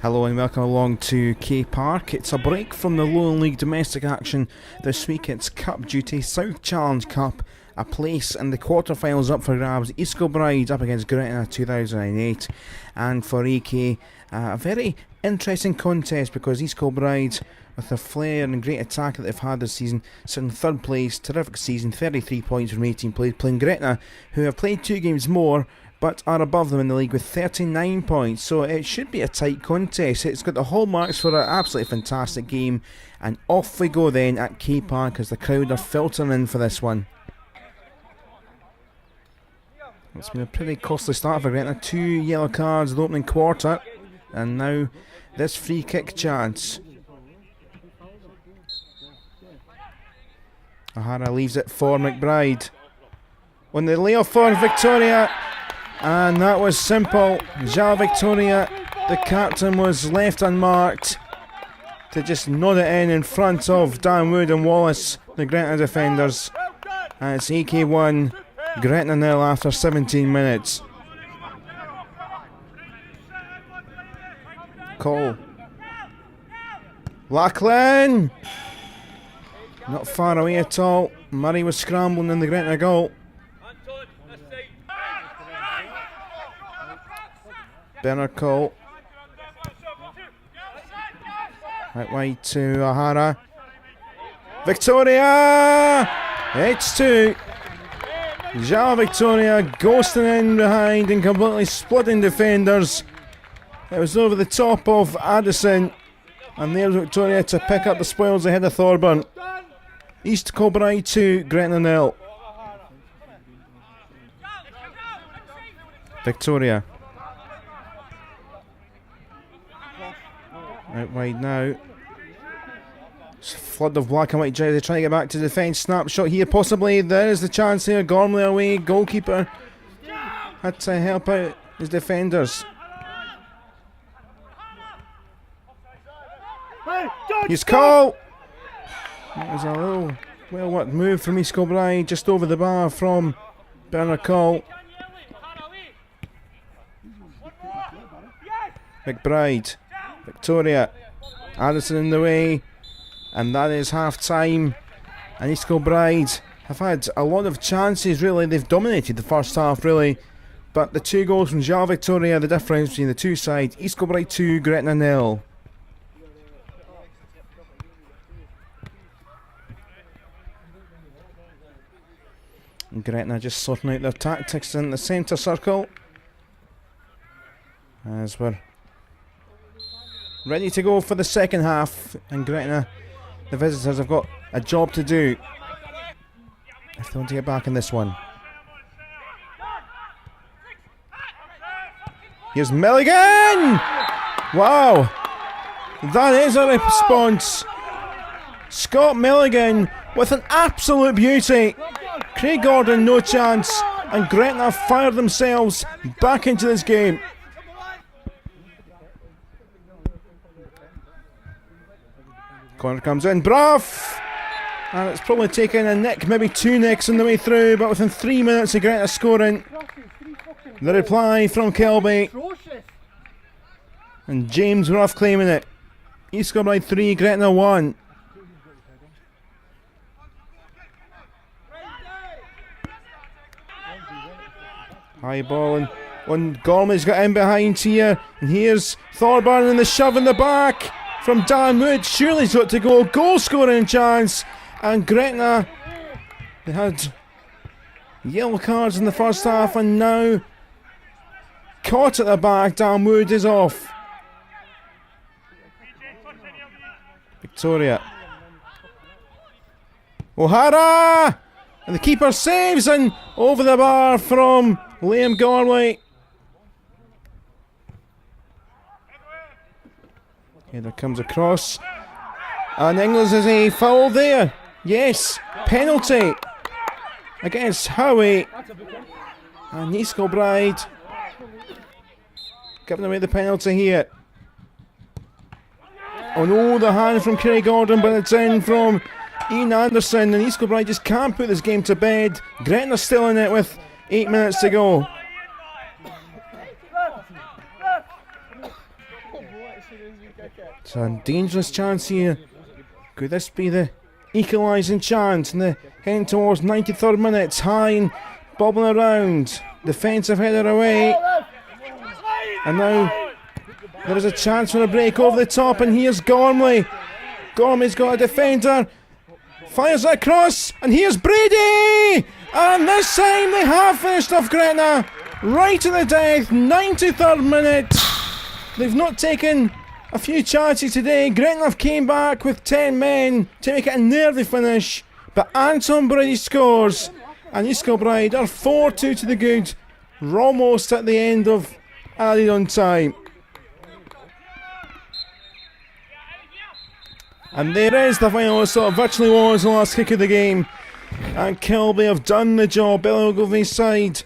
Hello and welcome along to K Park. It's a break from the Lowland League domestic action. This week it's Cup duty, South Challenge Cup, a place in the quarterfinals up for grabs. Kilbride up against Gretna 2008, and for AK a very interesting contest because Kilbride, with the flair and great attack that they've had this season, sit in third place. Terrific season, 33 points from 18 played, playing Gretna, who have played 2 games more but are above them in the league with 39 points, so it should be a tight contest. It's got the hallmarks for an absolutely fantastic game, and off we go then at K Park as the crowd are filtering in for this one. It's been a pretty costly start for Gretna. 2 yellow cards in the opening quarter, and now this free kick chance. O'Hara leaves it for McBride. On the layoff for Victoria, and that was simple. Ja Victoria, the captain, was left unmarked to just nod it in front of Dan Wood and Wallace, the Gretna defenders. And it's AK 1, Gretna 0 after 17 minutes. Cole. Lachlan! Not far away at all. Murray was scrambling in the Gretna goal. Bernard Cole. Right wide to O'Hara. Victoria! It's 2. Ja Victoria ghosting in behind and completely splitting defenders. It was over the top of Addison, and there's Victoria to pick up the spoils ahead of Thorburn. East Kilbride 2, Gretna 0. Victoria. Out wide now. It's a flood of black and white jersey trying to get back to defence. Snapshot here possibly. There is the chance here. Gormley away. Goalkeeper had to help out his defenders. Here's Cole. That was a little well worked move from East Kilbride, just over the bar from Bernard Cole. McBride. Victoria, Addison in the way, and that is half time. And East Kilbride have had a lot of chances, really. They've dominated the first half, really, but the 2 goals from Ja Victoria, the difference between the two sides. East Kilbride 2, Gretna 0. And Gretna just sorting out their tactics in the centre circle as we're ready to go for the second half, and Gretna, the visitors, have got a job to do if they want to get back in this one. Here's Milligan! Wow! That is a response. Scott Milligan with an absolute beauty. Craig Gordon no chance, and Gretna fired themselves back into this game. Corner comes in, Braff! And it's probably taken a nick, maybe 2 nicks on the way through, but within 3 minutes of Gretna scoring. The reply from Kelby. And James Ruff claiming it. East Kilbride 3, Gretna 1. High ball, and Gormley's got in behind here. And here's Thorburn, and the shove in the back from Dan Wood. Surely he's got to go. Goal scoring chance. And Gretna, they had yellow cards in the first half, and now caught at the back. Dan Wood is off. Victoria. O'Hara! And the keeper saves, and over the bar from Liam Gormley. Header comes across, and Inglis is a foul there. Yes, penalty against Howie. And East Kilbride giving away the penalty here. Oh no, the hand from Craig Gordon, but it's in from Ian Anderson, and East Kilbride just can't put this game to bed. Gretna's still in it with 8 minutes to go. It's a dangerous chance here. Could this be the equalising chance? And the heading towards 93rd minute. High and bobbling around. Defensive header away. And now there is a chance for a break over the top. And here's Gormley. Gormley's got a defender. Fires it across. And here's Brady. And this time they have finished off Gretna. Right to the death. 93rd minute. They've not taken a few chances today. Gretna have came back with 10 men to make it a nervy finish. But Anton Brady scores. And East Kilbride are 4-2 to the good. We're almost at the end of added on time. And there is the final whistle. It virtually was the last kick of the game. And Kilby have done the job. Billy Ogilvy's side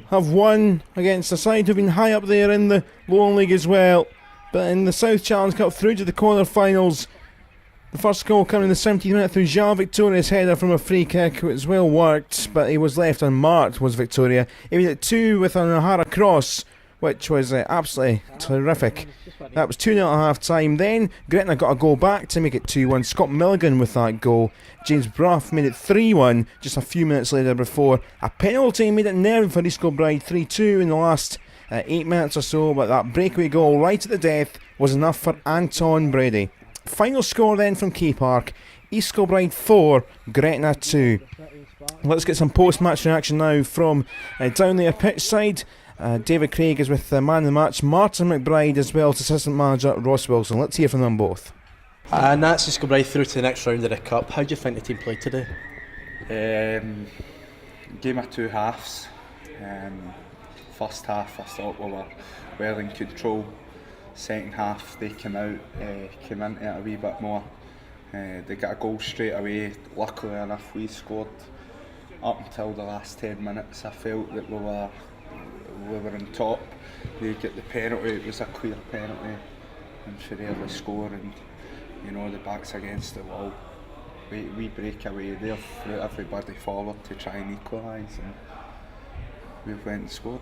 have won against a side who've been high up there in the Lowland League as well. But in the South Challenge Cup through to the quarter-finals. The first goal coming in the 17th minute through Jean Victoria's header from a free kick. It was well worked, but he was left unmarked, was Victoria. He made it 2 with an O'Hara cross, which was absolutely terrific. That was 2-0 at half time. Then Gretna got a goal back to make it 2-1. Scott Milligan with that goal. James Bruff made it 3-1 just a few minutes later before a penalty made it nervy for East Kilbride. 3-2 in the last 8 minutes or so, but that breakaway goal right at the death was enough for Anton Brady. Final score then from Key Park: East Kilbride 4, Gretna 2. Let's get some post-match reaction now from down there pitch side. David Craig is with the man of the match, Martin McBride, as well as assistant manager Ross Wilson. Let's hear from them both. And that's East Kilbride through to the next round of the Cup. How do you think the team played today? Game of two halves. First half I thought we were well in control. Second half they came into it a wee bit more. They got a goal straight away. Luckily enough we scored. Up until the last 10 minutes I felt that we were on top. They get the penalty, it was a clear penalty, and for early score, and the back's against the wall. We break away there, threw everybody forward to try and equalise, and we went and scored.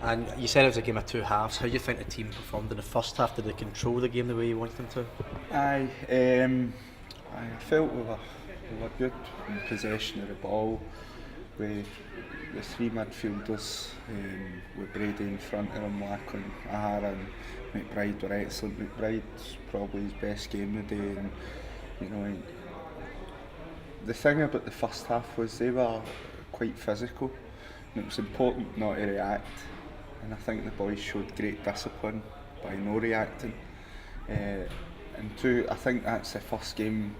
And you said it was a game of two halves. How do you think the team performed in the first half? Did they control the game the way you wanted them to? I felt we were good in possession of the ball. The three midfielders, with Brady in front of them, Lackland, O'Hara and McBride were excellent. McBride's probably his best game of the day, and the thing about the first half was they were quite physical, and it was important not to react, and I think the boys showed great discipline by no reacting. And two, I think that's the first game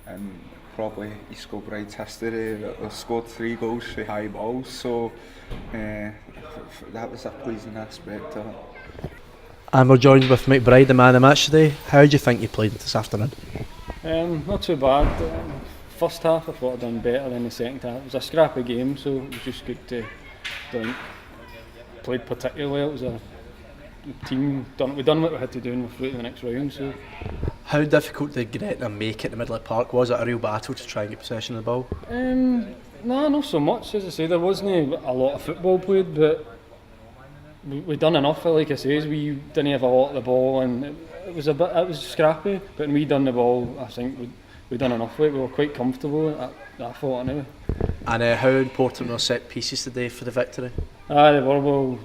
in probably East Kilbride's history that they've scored 3 goals for high balls, so that was a pleasing aspect of it. And we're joined with McBride, the man of the match today. How do you think you played this afternoon? Not too bad. First half I thought I'd done better than the second half. It was a scrappy game, so it was just good to played particularly well. It was a team we done what we had to do and we're through to the next round. So. How difficult did Gretna make it in the middle of the park? Was it a real battle to try and get possession of the ball? No, not so much. As I say, there wasn't a lot of football played, but we done enough. Like I say, we didn't have a lot of the ball, and it was scrappy. But when we done the ball, I think we done enough with it. We were quite comfortable. I thought anyway. And how important were set pieces today for the victory? They were well.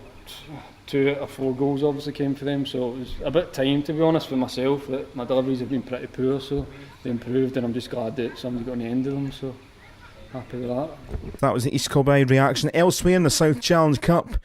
2 out of 4 goals obviously came for them, so it was a bit time, to be honest, for myself, that my deliveries have been pretty poor, so they improved, and I'm just glad that somebody got on the end of them, so happy with that. That was the East Kilbride reaction. Elsewhere in the South Challenge Cup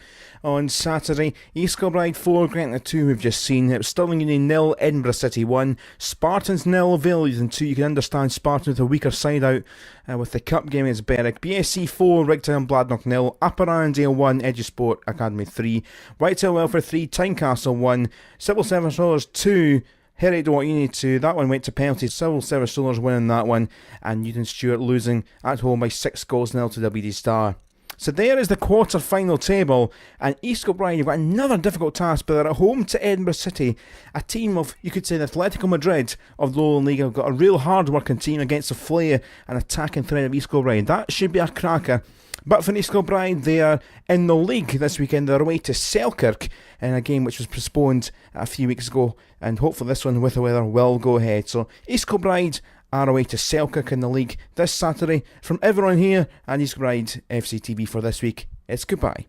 on Saturday, East Kilbride 4, Gretna 2 we've just seen. It was Stirling Union 0, Edinburgh City 1, Spartans 0, Vale 2. You can understand Spartans with a weaker side out with the cup game against Berwick. BSC 4, Rigtown Bladnoch 0, Upper Arundel 1, Edusport Academy 3, Whitetail Welfare 3, Tynecastle 1, Civil Service Rollers 2, Herrick Uni 2. That one went to penalties. Civil Service Rollers winning that one, and Newton Stewart losing at home by 6 goals 0 to WD Star. So there is the quarter-final table, and East Kilbride have got another difficult task, but they're at home to Edinburgh City, a team of, you could say, the Atletico Madrid of the Lowland League. Have got a real hard-working team against the flair and attacking threat of East Kilbride. That should be a cracker. But for East Kilbride, they are in the league this weekend. They're away to Selkirk in a game which was postponed a few weeks ago, and hopefully this one with the weather will go ahead. So East Kilbride are away to Selkirk in the league this Saturday. From everyone here at East Kilbride FC TV for this week, it's goodbye.